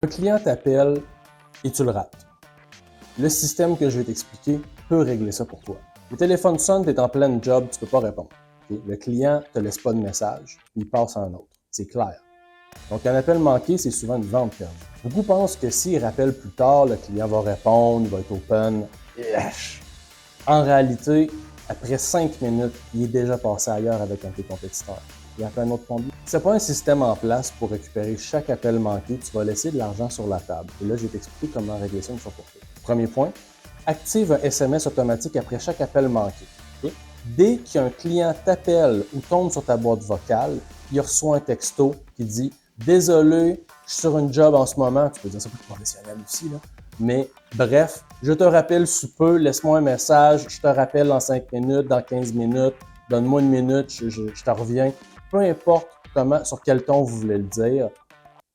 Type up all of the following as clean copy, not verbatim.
Un client t'appelle et tu le rates. Le système que je vais t'expliquer peut régler ça pour toi. Le téléphone sonne, tu es en pleine job, tu ne peux pas répondre. Okay? Le client ne te laisse pas de message, il passe à un autre. C'est clair. Donc, un appel manqué, c'est souvent une vente perdue. Beaucoup pensent que s'il rappelle plus tard, le client va répondre, il va être open. En réalité, après 5 minutes, il est déjà passé ailleurs avec un de tes compétiteurs. Il y a un autre combien. Si tu n'as pas un système en place pour récupérer chaque appel manqué, tu vas laisser de l'argent sur la table. Et là, je vais t'expliquer comment régler ça une fois pour toutes. Premier point, active un SMS automatique après chaque appel manqué. Okay? Dès qu'un client t'appelle ou tombe sur ta boîte vocale, il reçoit un texto qui dit « Désolé, je suis sur une job en ce moment. » Tu peux dire ça pour professionnel aussi, là. Mais bref, je te rappelle sous peu, laisse-moi un message, je te rappelle dans 5 minutes, dans 15 minutes, donne-moi une minute, je te reviens. Peu importe comment, sur quel ton vous voulez le dire,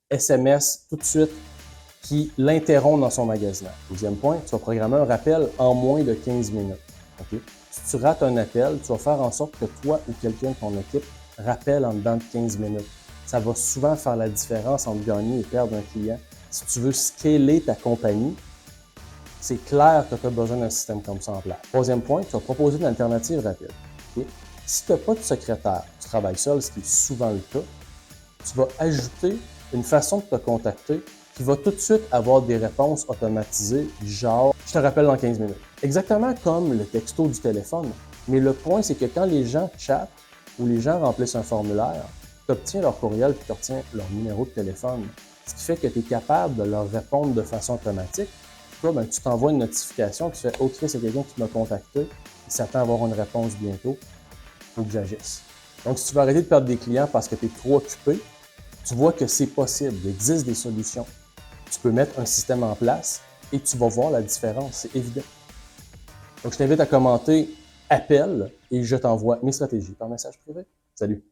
SMS tout de suite qui l'interrompt dans son magasinage. Deuxième point, tu vas programmer un rappel en moins de 15 minutes. Okay? Si tu rates un appel, tu vas faire en sorte que toi ou quelqu'un de ton équipe rappelle en dedans de 15 minutes. Ça va souvent faire la différence entre gagner et perdre un client. Si tu veux scaler ta compagnie, c'est clair que tu as besoin d'un système comme ça en place. Troisième point, tu vas proposer une alternative rapide. Okay? Si tu n'as pas de secrétaire, tu travailles seul, ce qui est souvent le cas, tu vas ajouter une façon de te contacter qui va tout de suite avoir des réponses automatisées, genre « je te rappelle dans 15 minutes ». Exactement comme le texto du téléphone. Mais le point, c'est que quand les gens chattent ou les gens remplissent un formulaire, tu obtiens leur courriel et tu obtiens leur numéro de téléphone. Ce qui fait que tu es capable de leur répondre de façon automatique. Toi, ben, tu t'envoies une notification, tu fais « OK, c'est quelqu'un qui m'a contacté, il s'attend à avoir une réponse bientôt, il faut que j'agisse ». Donc, si tu veux arrêter de perdre des clients parce que tu es trop occupé, tu vois que c'est possible, il existe des solutions. Tu peux mettre un système en place et tu vas voir la différence, c'est évident. Donc, je t'invite à commenter « Appel » et je t'envoie mes stratégies par message privé. Salut!